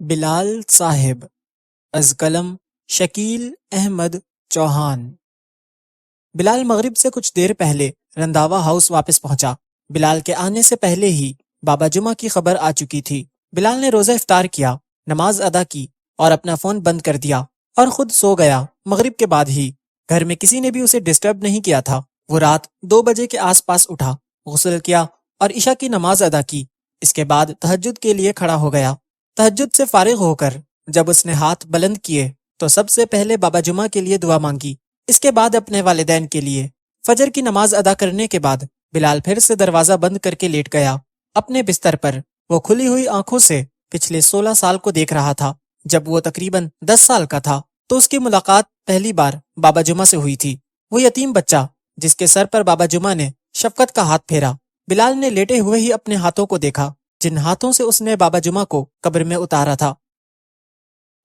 بلال صاحب از قلم شکیل احمد چوہان۔ بلال مغرب سے کچھ دیر پہلے رنداوا ہاؤس واپس پہنچا۔ بلال کے آنے سے پہلے ہی بابا جمعہ کی خبر آ چکی تھی۔ بلال نے روزہ افطار کیا، نماز ادا کی اور اپنا فون بند کر دیا اور خود سو گیا۔ مغرب کے بعد ہی گھر میں کسی نے بھی اسے ڈسٹرب نہیں کیا تھا۔ وہ رات 2 بجے کے آس پاس اٹھا، غسل کیا اور عشاء کی نماز ادا کی۔ اس کے بعد تہجد کے لیے کھڑا ہو گیا۔ تہجد سے فارغ ہو کر جب اس نے ہاتھ بلند کیے تو سب سے پہلے بابا جمعہ کے لیے دعا مانگی، اس کے بعد اپنے والدین کے لیے۔ فجر کی نماز ادا کرنے کے بعد بلال پھر سے دروازہ بند کر کے لیٹ گیا اپنے بستر پر۔ وہ کھلی ہوئی آنکھوں سے پچھلے 16 سال کو دیکھ رہا تھا۔ جب وہ تقریباً 10 سال کا تھا تو اس کی ملاقات پہلی بار بابا جمعہ سے ہوئی تھی۔ وہ یتیم بچہ جس کے سر پر بابا جمعہ نے شفقت کا ہاتھ پھیرا۔ بلال نے لیٹے ہوئے ہی اپنے ہاتھوں کو دیکھا جن ہاتھوں سے اس نے بابا جمعہ کو قبر میں اتارا تھا۔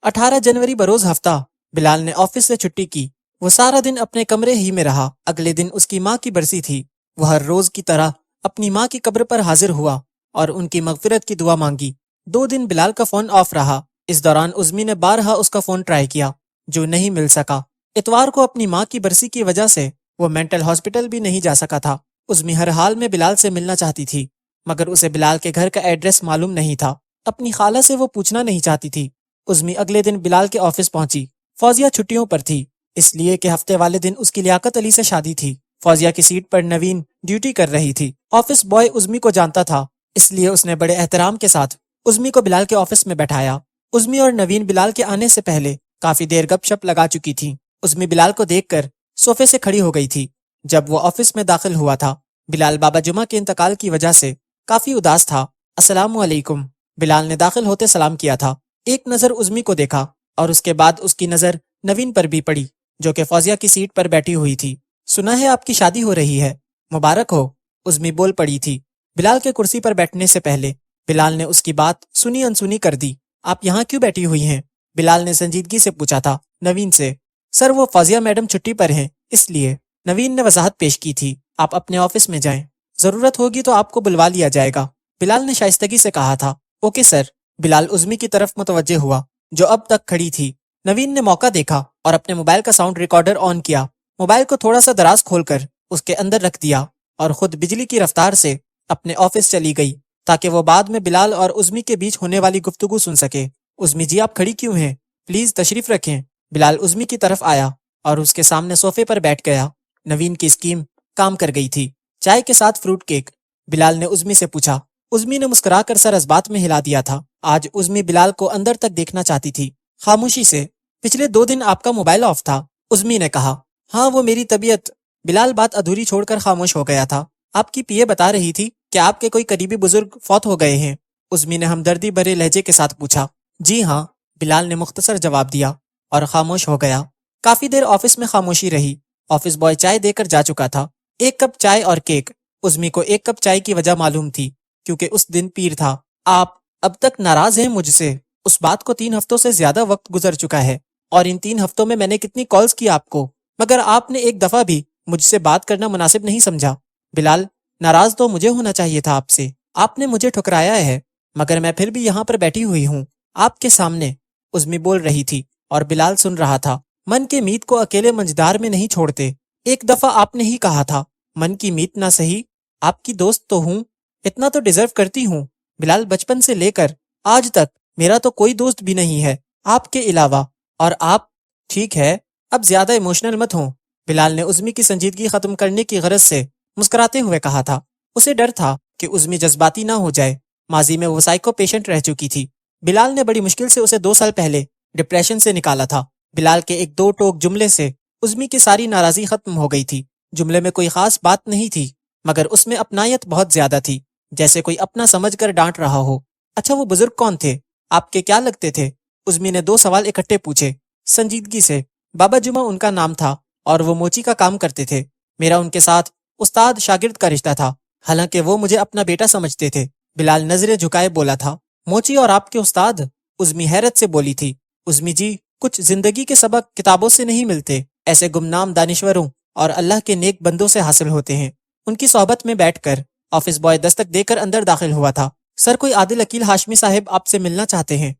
18 جنوری بروز ہفتہ بلال نے آفس سے چھٹی کی۔ وہ سارا دن اپنے کمرے ہی میں رہا۔ اگلے دن اس کی ماں کی برسی تھی۔ وہ ہر روز کی طرح اپنی ماں کی قبر پر حاضر ہوا اور ان کی مغفرت کی دعا مانگی۔ 2 دن بلال کا فون آف رہا۔ اس دوران عظمی نے بارہا اس کا فون ٹرائی کیا جو نہیں مل سکا۔ اتوار کو اپنی ماں کی برسی کی وجہ سے وہ مینٹل ہاسپٹل بھی نہیں جا سکا تھا۔ عظمی ہر حال میں بلال سے ملنا چاہتی تھی مگر اسے بلال کے گھر کا ایڈریس معلوم نہیں تھا۔ اپنی خالہ سے وہ پوچھنا نہیں چاہتی تھی۔ عظمی اگلے دن بلال کے آفس پہنچی۔ فوزیہ چھٹیوں پر تھی اس لیے کہ ہفتے والے دن اس کی لیاقت علی سے شادی تھی۔ فوزیہ کی سیٹ پر نوین ڈیوٹی کر رہی تھی۔ آفس بوائے عظمی کو جانتا تھا اس لیے اس نے بڑے احترام کے ساتھ عظمی کو بلال کے آفس میں بٹھایا۔ عظمی اور نوین بلال کے آنے سے پہلے کافی دیر گپ شپ لگا چکی تھی۔ عظمی بلال کو دیکھ کر صوفے سے کھڑی ہو گئی تھی۔ جب وہ آفس میں داخل ہوا تھا بلال بابا جمعہ کے انتقال کی وجہ سے کافی اداس تھا۔ السلام علیکم، بلال نے داخل ہوتے سلام کیا تھا۔ ایک نظر عظمی کو دیکھا اور اس کے بعد اس کی نظر نوین پر بھی پڑی جو کہ فوزیہ کی سیٹ پر بیٹھی ہوئی تھی۔ سنا ہے آپ کی شادی ہو رہی ہے، مبارک ہو، عظمی بول پڑی تھی۔ بلال کے کرسی پر بیٹھنے سے پہلے بلال نے اس کی بات سنی انسنی کر دی۔ آپ یہاں کیوں بیٹھی ہوئی ہیں؟ بلال نے سنجیدگی سے پوچھا تھا نوین سے۔ سر وہ فوزیہ میڈم چھٹی پر ہیں اس لیے، نوین نے وضاحت پیش کی تھی۔ آپ اپنے آفس میں جائیں، ضرورت ہوگی تو آپ کو بلوا لیا جائے گا، بلال نے شائستگی سے کہا تھا۔ اوکے سر، بلال عظمی کی طرف متوجہ ہوا جو اب تک کھڑی تھی۔ نوین نے موقع دیکھا اور اپنے موبائل کا ساؤنڈ ریکارڈر آن کیا۔ موبائل کو تھوڑا سا دراز کھول کر اس کے اندر رکھ دیا اور خود بجلی کی رفتار سے اپنے آفس چلی گئی تاکہ وہ بعد میں بلال اور عظمی کے بیچ ہونے والی گفتگو سن سکے۔ عظمی جی آپ کھڑی کیوں ہیں؟ پلیز تشریف رکھیں۔ بلال عظمی کی طرف آیا اور اس کے سامنے صوفے پر بیٹھ گیا۔ نوین کی اسکیم کام کر گئی تھی، چائے کے ساتھ فروٹ کیک۔ بلال نے عظمی سے پوچھا۔ عظمی نے مسکرا کر سر اس بات میں ہلا دیا تھا۔ آج عظمی بلال کو اندر تک دیکھنا چاہتی تھی۔ خاموشی سے، پچھلے 2 دن آپ کا موبائل آف تھا، عظمی نے کہا۔ ہاں وہ میری طبیعت، بلال بات ادھوری چھوڑ کر خاموش ہو گیا تھا۔ آپ کی پی اے بتا رہی تھی کہ آپ کے کوئی قریبی بزرگ فوت ہو گئے ہیں، عظمی نے ہمدردی بھرے لہجے کے ساتھ پوچھا۔ جی ہاں، بلال نے مختصر جواب دیا اور خاموش ہو گیا۔ کافی دیر آفس میں خاموشی رہی۔ آفس بوائے چائے دے کر جا چکا تھا۔ 1 کپ چائے اور کیک۔ عظمی کو 1 کپ چائے کی وجہ معلوم تھی کیونکہ اس دن پیر تھا۔ آپ اب تک ناراض ہیں مجھ سے؟ اس بات کو 3 ہفتوں سے زیادہ وقت گزر چکا ہے اور ان 3 ہفتوں میں نے کتنی کالز کی آپ کو، مگر آپ نے ایک دفعہ بھی مجھ سے بات کرنا مناسب نہیں سمجھا۔ بلال، ناراض تو مجھے ہونا چاہیے تھا آپ سے، آپ نے مجھے ٹھکرایا ہے مگر میں پھر بھی یہاں پر بیٹھی ہوئی ہوں آپ کے سامنے، عظمی بول رہی تھی اور بلال سن رہا تھا۔ من کے میت کو اکیلے منجدار میں نہیں چھوڑتے، ایک دفعہ آپ نے ہی کہا تھا، من کی میت نہ سہی، آپ کی دوست تو ہوں، اتنا تو ڈیزرو کرتی ہوں۔ بلال، بچپن سے لے کر آج تک میرا تو کوئی دوست بھی نہیں ہے آپ کے علاوہ، اور آپ، ٹھیک ہے اب زیادہ ایموشنل مت ہوں، بلال نے عظمی کی سنجیدگی ختم کرنے کی غرض سے مسکراتے ہوئے کہا تھا۔ اسے ڈر تھا کہ عظمی جذباتی نہ ہو جائے، ماضی میں وہ سائیکو پیشنٹ رہ چکی تھی۔ بلال نے بڑی مشکل سے اسے 2 سال پہلے ڈپریشن سے نکالا تھا۔ بلال کے ایک 2 ٹوک جملے سے عظمی کی ساری ناراضی ختم ہو گئی تھی۔ جملے میں کوئی خاص بات نہیں تھی مگر اس میں اپنائیت بہت زیادہ تھی، جیسے کوئی اپنا سمجھ کر ڈانٹ رہا ہو۔ اچھا وہ بزرگ کون تھے؟ آپ کے کیا لگتے تھے؟ عظمی نے 2 سوال اکٹھے پوچھے سنجیدگی سے۔ بابا جمعہ ان کا نام تھا اور وہ موچی کا کام کرتے تھے۔ میرا ان کے ساتھ استاد شاگرد کا رشتہ تھا، حالانکہ وہ مجھے اپنا بیٹا سمجھتے تھے، بلال نظریں جھکائے بولا تھا۔ موچی اور آپ کے استاد؟ عظمی حیرت سے بولی تھی۔ عظمی جی، کچھ زندگی کے سبق کتابوں سے نہیں ملتے، ایسے گمنام دانشوروں اور اللہ کے نیک بندوں سے حاصل ہوتے ہیں۔ ان کی صحبت میں بیٹھ کر آفس بوائے دستک دے کر اندر داخل ہوا تھا۔ سر، کوئی عادل عقیل ہاشمی صاحب آپ سے ملنا چاہتے ہیں۔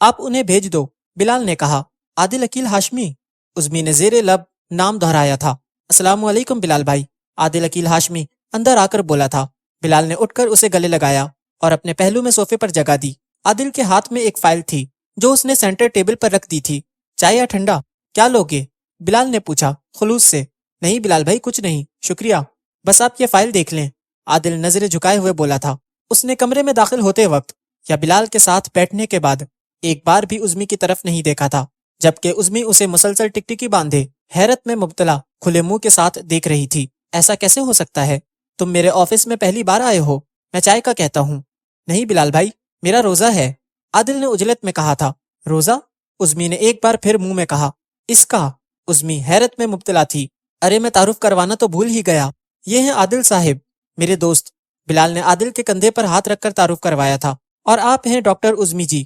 آپ انہیں بھیج دو، بلال نے کہا۔ عادل اکیل ہاشمی، عزمی نے زیر لب نام دہرایا تھا۔ السلام علیکم بلال بھائی، عادل اکیل ہاشمی اندر آ کر بولا تھا۔ بلال نے اٹھ کر اسے گلے لگایا اور اپنے پہلو میں صوفے پر جگہ دی۔ عادل کے ہاتھ میں ایک فائل تھی جو اس نے سینٹر ٹیبل پر رکھ دی تھی۔ چائے یا ٹھنڈا، کیا لوگے؟ بلال نے پوچھا خلوص سے۔ نہیں بلال بھائی، کچھ نہیں شکریہ، بس آپ یہ فائل دیکھ لیں، عادل نظریں جھکائے ہوئے بولا تھا۔ اس نے کمرے میں داخل ہوتے وقت یا بلال کے ساتھ بیٹھنے کے بعد ایک بار بھی عزمی کی طرف نہیں دیکھا تھا، جبکہ عزمی اسے مسلسل ٹکٹکی باندھے حیرت میں مبتلا کھلے منہ کے ساتھ دیکھ رہی تھی۔ ایسا کیسے ہو سکتا ہے؟ تم میرے آفس میں پہلی بار آئے ہو؟ میں چائے کا کہتا ہوں۔ نہیں بلال بھائی، میرا روزہ ہے، عادل نے عجلت میں کہا تھا۔ روزہ؟ عزمی نے ایک بار پھر منہ میں کہا۔ اس کا؟ عزمی حیرت میں مبتلا تھی۔ ارے میں تعارف کروانا تو بھول ہی گیا، یہ ہیں عادل صاحب، میرے دوست۔ بلال نے عادل کے کندھے پر ہاتھ رکھ کر تعارف کروایا تھا۔ اور آپ ہیں ڈاکٹر عزمی جی۔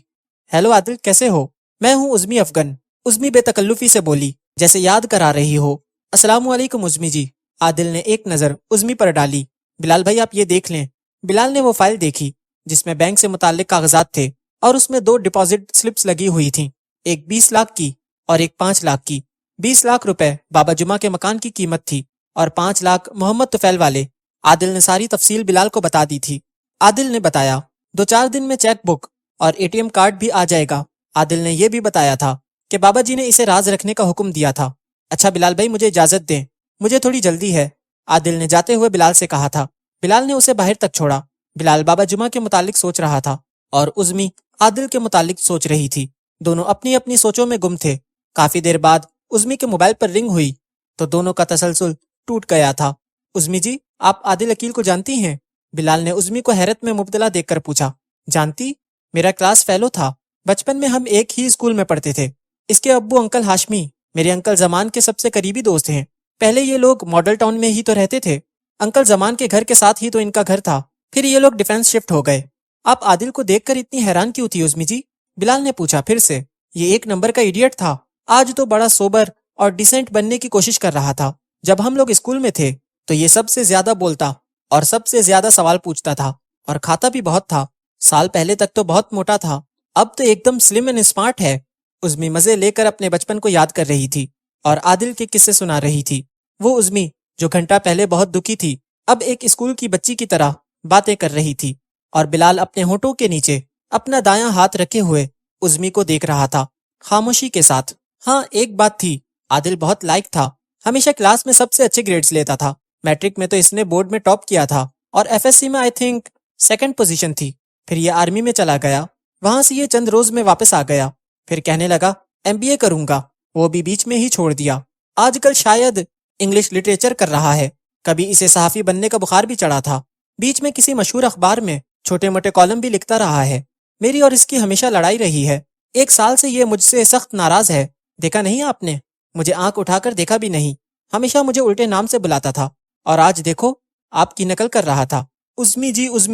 ہیلو عادل، کیسے ہو؟ میں ہوں عزمی افغن، عزمی بے تکلفی سے بولی، جیسے یاد کرا رہی ہو۔ السلام علیکم عزمی جی۔ عادل نے ایک نظر عزمی پر ڈالی۔ بلال بھائی آپ یہ دیکھ لیں۔ بلال نے وہ فائل دیکھی جس میں بینک سے متعلق کاغذات تھے اور اس میں 2 ڈپازٹ سلپس لگی ہوئی تھیں، ایک 20 لاکھ کی اور ایک 5 لاکھ کی۔ 20 لاکھ روپے بابا جمعہ کے مکان کی قیمت تھی اور 5 لاکھ محمد طفیل والے۔ عادل نے ساری تفصیل بلال کو بتا دی تھی۔ عادل نے بتایا 2-4 دن میں چیک بک اور ATM کارڈ بھی آ جائے گا۔ عادل نے یہ بھی بتایا تھا کہ بابا جی نے اسے راز رکھنے کا حکم دیا تھا۔ اچھا بلال بھائی، مجھے اجازت دیں، مجھے تھوڑی جلدی ہے، عادل نے جاتے ہوئے بلال سے کہا تھا۔ بلال نے اسے باہر تک چھوڑا۔ بلال بابا جمعہ کے متعلق سوچ رہا تھا اور عزمی عادل کے متعلق سوچ رہی تھی۔ دونوں اپنی اپنی سوچوں میں گم تھے۔ کافی دیر بعد عزمی کے موبائل پر رنگ ہوئی تو دونوں کا تسلسل ٹوٹ گیا تھا۔ عزمی جی، آپ عادل اکیل کو جانتی ہیں؟ بلال نے عزمی کو حیرت میں مبتلا دیکھ کر پوچھا۔ جانتی؟ میرا کلاس فیلو تھا، بچپن میں ہم ایک ہی اسکول میں پڑھتے تھے۔ اس کے ابو انکل ہاشمی میرے انکل زمان کے سب سے قریبی دوست ہیں۔ پہلے یہ لوگ ماڈل ٹاؤن میں ہی تو رہتے تھے، انکل زمان کے گھر کے ساتھ ہی تو ان کا گھر تھا، پھر یہ لوگ ڈیفینس شفٹ ہو گئے۔ آپ عادل کو دیکھ کر اتنی حیران کیوں تھی عزمی جی؟ بلال نے پوچھا پھر سے۔ یہ ایک نمبر کا ایڈیٹ تھا، آج تو بڑا سوبر اور ڈیسنٹ بننے کی کوشش کر رہا تھا۔ جب ہم لوگ اسکول میں تھے تو یہ سب سے زیادہ بولتا اور سب سے زیادہ سوال پوچھتا تھا اور کھاتا بھی بہت تھا۔ سال پہلے تک تو بہت موٹا تھا، اب تو ایک دم سلم اینڈ اسمارٹ ہے۔ عزمی مزے لے کر اپنے بچپن کو یاد کر رہی تھی اور عادل کے قصے سنا رہی تھی۔ وہ عزمی جو گھنٹہ پہلے بہت دکھی تھی، اب ایک اسکول کی بچی کی طرح باتیں کر رہی تھی، اور بلال اپنے ہونٹوں کے نیچے اپنا دایاں ہاتھ رکھے ہوئے عزمی کو دیکھ رہا تھا خاموشی کے ساتھ۔ ہاں ایک بات تھی، عادل بہت لائق تھا، ہمیشہ کلاس میں سب سے اچھے گریڈز لیتا تھا۔ میٹرک میں تو اس نے بورڈ میں ٹاپ کیا تھا اور FSC میں آئی تھنک 2nd پوزیشن تھی۔ پھر یہ آرمی میں چلا گیا، وہاں سے یہ چند روز میں واپس آ گیا، پھر کہنے لگا MBA کروں گا، وہ بھی بیچ میں ہی چھوڑ دیا۔ آج کل شاید انگلش لٹریچر کر رہا ہے، کبھی اسے صحافی بننے کا بخار بھی چڑھا تھا، بیچ میں کسی مشہور اخبار میں چھوٹے موٹے کالم بھی لکھتا رہا ہے۔ میری اور اس کی ہمیشہ لڑائی رہی ہے، 1 سال سے یہ مجھ سے سخت ناراض ہے، دیکھا نہیں آپ نے؟ مجھے آنکھ اٹھا کر دیکھا بھی نہیں، ہمیشہ مجھے الٹے نام سے بلاتا تھا، اور آج دیکھو آپ کی نقل کر رہا تھا۔ عزمی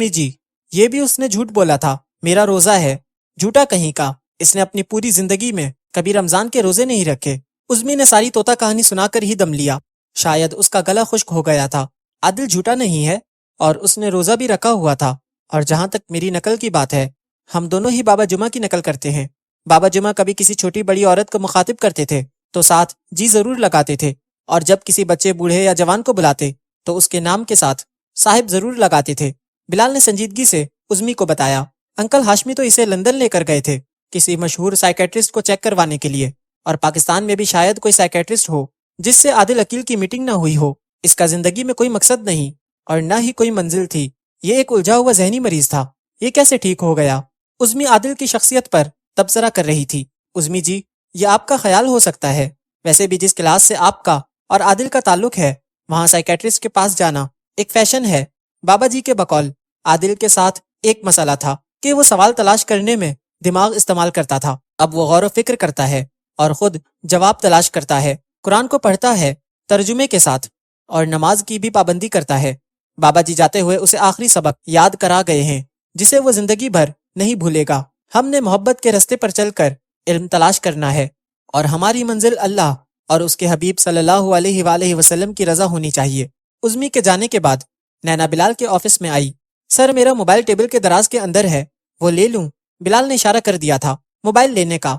جی، یہ بھی اس نے جھوٹ بولا تھا، میرا روزہ ہے، جھوٹا کہیں کا، اس نے اپنی پوری زندگی میں کبھی رمضان کے روزے نہیں رکھے۔ عزمی نے ساری طوطا کہانی سنا کر ہی دم لیا، شاید اس کا گلا خشک ہو گیا تھا۔ عادل جھوٹا نہیں ہے، اور اس نے روزہ بھی رکھا ہوا تھا، اور جہاں تک میری نقل کی بات ہے، ہم دونوں ہی بابا جمعہ کی نقل کرتے ہیں۔ بابا جمعہ کبھی کسی چھوٹی بڑی عورت کو مخاطب کرتے تھے تو ساتھ جی ضرور لگاتے تھے، اور جب کسی بچے بوڑھے یا جوان کو بلاتے تو اس کے نام کے ساتھ صاحب ضرور لگاتے تھے۔ بلال نے سنجیدگی سے عزمی کو بتایا، انکل ہاشمی تو اسے لندن لے کر گئے تھے کسی مشہور سائیکیٹرسٹ کو چیک کروانے کے لیے، اور پاکستان میں بھی شاید کوئی سائیکیٹرسٹ ہو جس سے عادل اکیل کی میٹنگ نہ ہوئی ہو۔ اس کا زندگی میں کوئی مقصد نہیں اور نہ ہی کوئی منزل تھی، یہ ایک الجھا ہوا ذہنی مریض تھا، یہ کیسے ٹھیک ہو گیا؟ عزمی عادل کی شخصیت پر تبصرہ کر رہی تھی۔ عزمی جی، یہ آپ کا خیال ہو سکتا ہے، ویسے بھی جس کلاس سے آپ کا اور عادل کا تعلق ہے وہاں سائیکیٹرسٹ کے پاس جانا ایک فیشن ہے۔ بابا جی کے بقول عادل کے ساتھ ایک مسئلہ تھا کہ وہ سوال تلاش کرنے میں دماغ استعمال کرتا تھا، اب وہ غور و فکر کرتا ہے اور خود جواب تلاش کرتا ہے، قرآن کو پڑھتا ہے ترجمے کے ساتھ، اور نماز کی بھی پابندی کرتا ہے۔ بابا جی جاتے ہوئے اسے آخری سبق یاد کرا گئے ہیں جسے وہ زندگی بھر نہیں بھولے گا۔ ہم نے محبت کے رستے پر چل کر علم تلاش کرنا ہے، اور ہماری منزل اللہ اور اس کے حبیب صلی اللہ علیہ وآلہ وسلم کی رضا ہونی چاہیے۔ عزمی کے جانے کے بعد نینا بلال کے آفس میں آئی۔ سر، میرا موبائل ٹیبل کے دراز کے اندر ہے، وہ لے لوں؟ بلال نے اشارہ کر دیا تھا۔ موبائل لینے کا۔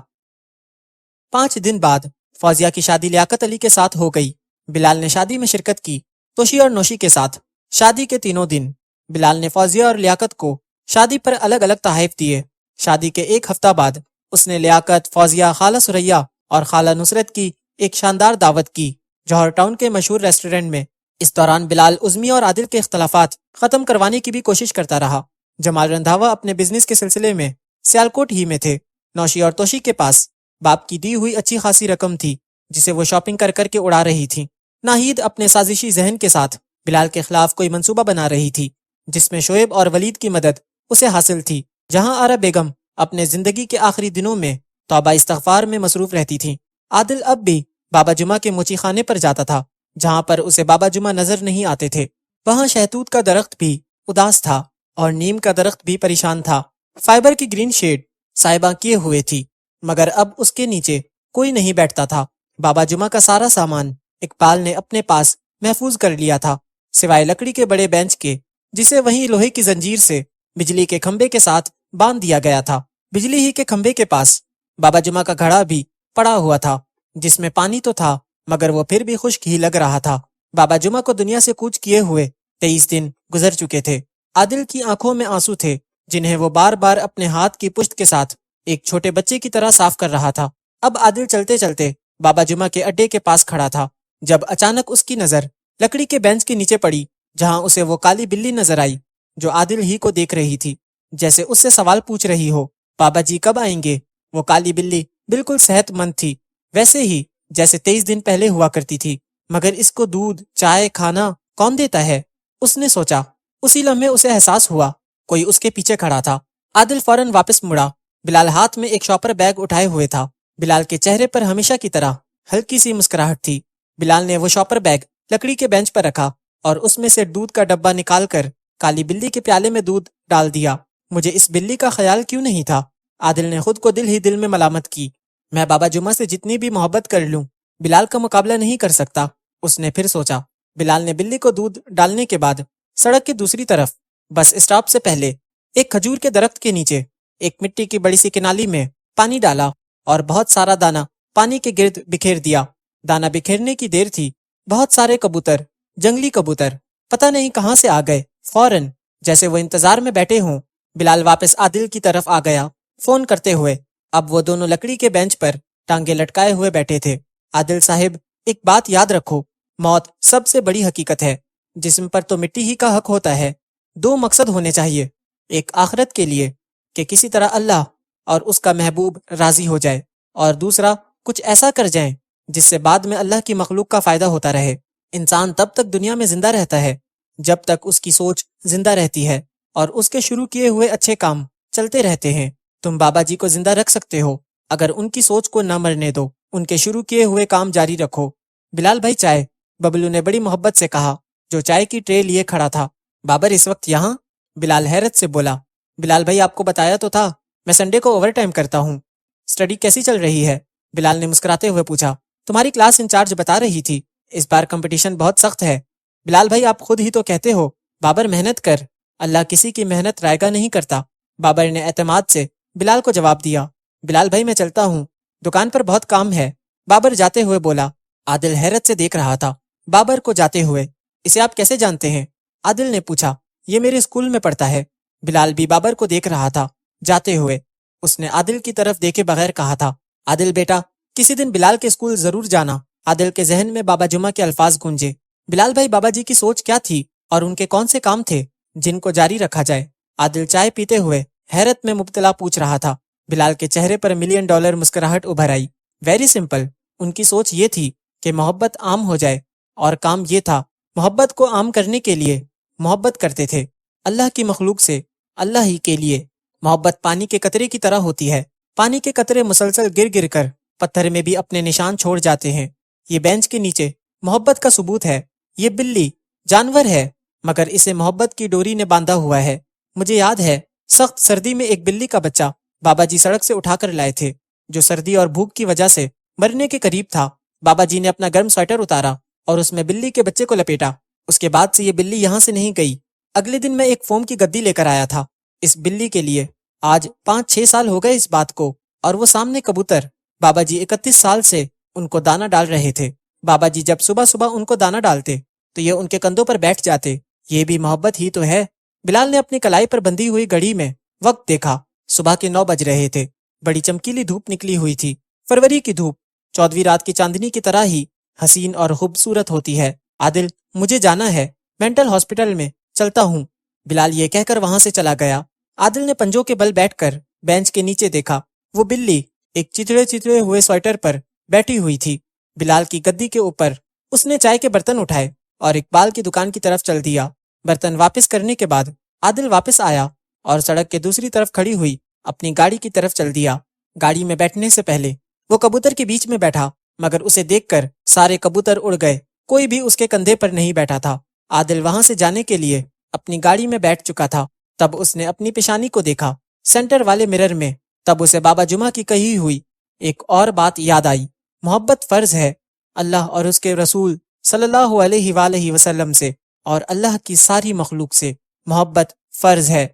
5 دن بعد فوزیہ کی شادی لیاقت علی کے ساتھ ہو گئی۔ بلال نے شادی میں شرکت کی، توشی اور نوشی کے ساتھ۔ شادی کے 3 دن بلال نے فوزیہ اور لیاقت کو شادی پر الگ الگ تحائف دیے۔ شادی کے 1 ہفتہ بعد اس نے لیاقت، فوزیہ، خالہ سریا اور خالہ نصرت کی ایک شاندار دعوت کی جوہر ٹاؤن کے مشہور ریسٹورنٹ میں۔ اس دوران بلال عظمی اور عادل کے اختلافات ختم کروانے کی بھی کوشش کرتا رہا۔ جمال رندھاوا اپنے بزنس کے سلسلے میں سیالکوٹ ہی میں تھے۔ نوشی اور توشی کے پاس باپ کی دی ہوئی اچھی خاصی رقم تھی جسے وہ شاپنگ کر کر کے اڑا رہی تھی۔ ناہید اپنے سازشی ذہن کے ساتھ بلال کے خلاف کوئی منصوبہ بنا رہی تھی جس میں شعیب اور ولید کی مدد اسے حاصل تھی، جہاں آرا بیگم اپنے زندگی کے آخری دنوں میں توبہ استغفار میں مصروف رہتی تھی۔ عادل اب بھی بابا جمعہ کے موچی خانے پر جاتا تھا جہاں پر اسے بابا جمعہ نظر نہیں آتے تھے۔ وہاں شہتوت کا درخت بھی اداس تھا اور نیم کا درخت بھی پریشان تھا۔ فائبر کی گرین شیڈ سائبہ کیے ہوئے تھی مگر اب اس کے نیچے کوئی نہیں بیٹھتا تھا۔ بابا جمعہ کا سارا سامان اقبال نے اپنے پاس محفوظ کر لیا تھا سوائے لکڑی کے بڑے بینچ کے، جسے وہیں لوہے کی زنجیر سے بجلی کے کھمبے کے ساتھ باندھ دیا گیا تھا۔ بجلی ہی کے کھمبے کے پاس بابا جمعہ کا گھڑا بھی پڑا ہوا تھا جس میں پانی تو تھا مگر وہ پھر بھی خشک ہی لگ رہا تھا۔ بابا جمعہ کو دنیا سے کوچ کیے ہوئے 23 دن گزر چکے تھے۔ عادل کی آنکھوں میں آنسو تھے جنہیں وہ بار بار اپنے ہاتھ کی پشت کے ساتھ ایک چھوٹے بچے کی طرح صاف کر رہا تھا۔ اب عادل چلتے چلتے بابا جمعہ کے اڈے کے پاس کھڑا تھا جب اچانک اس کی نظر لکڑی کے بینچ کے نیچے پڑی جہاں اسے وہ کالی بلی نظر آئی جو عادل ہی کو دیکھ رہی تھی، جیسے اس سے سوال پوچھ رہی ہو، بابا جی کب آئیں گے؟ وہ کالی بلی بالکل صحت مند تھی، ویسے ہی جیسے 23 دن پہلے ہوا کرتی تھی، مگر اس کو دودھ، چائے، کھانا کون دیتا ہے؟ اس نے سوچا۔ اسی لمحے اسے احساس ہوا کوئی اس کے پیچھے کھڑا تھا۔ عادل فوراً واپس مڑا۔ بلال ہاتھ میں ایک شاپر بیگ اٹھائے ہوئے تھا۔ بلال کے چہرے پر ہمیشہ کی طرح ہلکی سی مسکراہٹ تھی۔ بلال نے وہ شاپر بیگ لکڑی کے بینچ پر رکھا اور اس میں سے دودھ کا ڈبہ نکال کر کالی بلی کے پیالے میں دودھ ڈال دیا۔ مجھے اس بلی کا خیال کیوں نہیں تھا؟ عادل نے خود کو دل ہی دل میں ملامت کی۔ میں بابا جمعہ سے جتنی بھی محبت کر لوں بلال کا مقابلہ نہیں کر سکتا، اس نے پھر سوچا۔ بلال نے بلی کو دودھ ڈالنے کے بعد سڑک کی دوسری طرف بس اسٹاپ سے پہلے ایک کھجور کے درخت کے نیچے ایک مٹی کی بڑی سی کنالی میں پانی ڈالا اور بہت سارا دانہ پانی کے گرد بکھیر دیا۔ دانہ بکھیرنے کی دیر تھی، بہت سارے کبوتر، جنگلی کبوتر پتہ نہیں کہاں سے آ گئے۔ فوراً جیسے وہ انتظار میں بیٹھے ہوں، بلال واپس عادل کی طرف آ گیا فون کرتے ہوئے۔ اب وہ دونوں لکڑی کے بینچ پر ٹانگیں لٹکائے ہوئے بیٹھے تھے۔ عادل صاحب، ایک بات یاد رکھو، موت سب سے بڑی حقیقت ہے۔ جسم پر تو مٹی ہی کا حق ہوتا ہے۔ 2 مقصد ہونے چاہیے، ایک آخرت کے لیے کہ کسی طرح اللہ اور اس کا محبوب راضی ہو جائے، اور دوسرا کچھ ایسا کر جائیں جس سے بعد میں اللہ کی مخلوق کا فائدہ ہوتا رہے۔ انسان تب تک دنیا میں زندہ رہتا ہے جب تک اس کی سوچ زندہ رہتی ہے اور اس کے شروع کیے ہوئے اچھے کام چلتے رہتے ہیں۔ تم بابا جی کو زندہ رکھ سکتے ہو اگر ان کی سوچ کو نہ مرنے دو، ان کے شروع کیے ہوئے کام جاری رکھو۔ بلال بھائی چائے، ببلو نے بڑی محبت سے کہا جو چائے کی ٹرے لیے کھڑا تھا۔ بابر اس وقت یہاں؟ بلال حیرت سے بولا۔ بلال بھائی آپ کو بتایا تو تھا میں سنڈے کو اوور ٹائم کرتا ہوں۔ اسٹڈی کیسی چل رہی ہے؟ بلال نے مسکراتے ہوئے پوچھا۔ تمہاری کلاس انچارج بتا رہی تھی اس بار کمپٹیشن بہت سخت ہے۔ بلال بھائی آپ خود ہی تو کہتے ہو بابر محنت کر، اللہ کسی کی محنت رائگاں نہیں کرتا۔ بابر نے اعتماد سے بلال کو جواب دیا۔ بلال بھائی میں چلتا ہوں، دکان پر بہت کام ہے، بابر جاتے ہوئے بولا۔ عادل حیرت سے دیکھ رہا تھا بابر کو جاتے ہوئے۔ اسے آپ کیسے جانتے ہیں؟ عادل نے پوچھا۔ یہ میرے اسکول میں پڑھتا ہے۔ بلال بھی بابر کو دیکھ رہا تھا جاتے ہوئے۔ اس نے عادل کی طرف دیکھے بغیر کہا تھا، عادل بیٹا کسی دن بلال کے اسکول ضرور جانا۔ عادل کے ذہن میں بابا جمعہ کے الفاظ گونجے۔ بلال بھائی بابا جی کی سوچ کیا تھی اور ان کے کون سے کام تھے جن کو جاری رکھا جائے؟ عادل چائے پیتے ہوئے حیرت میں مبتلا پوچھ رہا تھا۔ بلال کے چہرے پر $1,000,000 مسکراہٹ ابھر آئی۔ ویری سمپل، ان کی سوچ یہ تھی کہ محبت عام ہو جائے، اور کام یہ تھا محبت کو عام کرنے کے لیے محبت کرتے تھے اللہ کی مخلوق سے، اللہ ہی کے لیے۔ محبت پانی کے قطرے کی طرح ہوتی ہے، پانی کے قطرے مسلسل گر گر کر پتھر میں بھی اپنے نشان چھوڑ جاتے ہیں۔ یہ بینچ کے نیچے محبت کا ثبوت ہے۔ یہ بلی جانور ہے مگر اسے محبت کی ڈوری نے باندھا ہوا ہے۔ مجھے یاد ہے سخت سردی میں ایک بلی کا بچہ بابا جی سڑک سے اٹھا کر لائے تھے جو سردی اور بھوک کی وجہ سے مرنے کے قریب تھا۔ بابا جی نے اپنا گرم سویٹر اتارا اور اس میں بلی کے بچے کو لپیٹا۔ اس کے بعد سے یہ بلی یہاں سے نہیں گئی۔ اگلے دن میں ایک فوم کی گدی لے کر آیا تھا اس بلی کے لیے۔ آج 5-6 سال ہو گئے اس بات کو۔ اور وہ سامنے کبوتر بابا جی 31 سال سے ان کو دانا ڈال رہے تھے۔ بابا جی جب صبح صبح ان کو دانا ڈالتے تو یہ ان کے کندھوں پر بیٹھ جاتے۔ یہ بھی محبت ہی تو ہے۔ بلال نے اپنی کلائی پر بندھی ہوئی گھڑی میں وقت دیکھا۔ صبح کے 9 بج رہے تھے۔ بڑی چمکیلی دھوپ نکلی ہوئی تھی، فروری کی دھوپ، 14ویں رات کی چاندنی کی طرح ہی حسین اور خوبصورت ہوتی ہے۔ عادل، مجھے جانا ہے، مینٹل ہاسپٹل میں، چلتا ہوں۔ بلال یہ کہہ کر وہاں سے چلا گیا۔ عادل نے پنجوں کے بل بیٹھ کر بینچ کے نیچے دیکھا۔ وہ بلی ایک چتڑے ہوئے سویٹر پر بیٹھی ہوئی تھی بلال کی گدی کے اوپر۔ اس نے چائے کے برتن اٹھائے اور اقبال کی دکان کی طرف چل دیا۔ برتن واپس کرنے کے بعد عادل واپس آیا اور سڑک کے دوسری طرف کھڑی ہوئی اپنی گاڑی کی طرف چل دیا۔ گاڑی میں بیٹھنے سے پہلے وہ کبوتر کے بیچ میں بیٹھا، مگر اسے دیکھ کر سارے کبوتر اڑ گئے، کوئی بھی اس کے کندھے پر نہیں بیٹھا تھا۔ عادل وہاں سے جانے کے لیے اپنی گاڑی میں بیٹھ چکا تھا، تب اس نے اپنی پیشانی کو دیکھا سینٹر والے مرر میں۔ تب اسے بابا جمعہ کی کہی ہوئی ایک اور بات یاد آئی، محبت فرض ہے اللہ اور اس کے رسول صلی اللہ علیہ وآلہ وسلم سے، اور اللہ کی ساری مخلوق سے محبت فرض ہے۔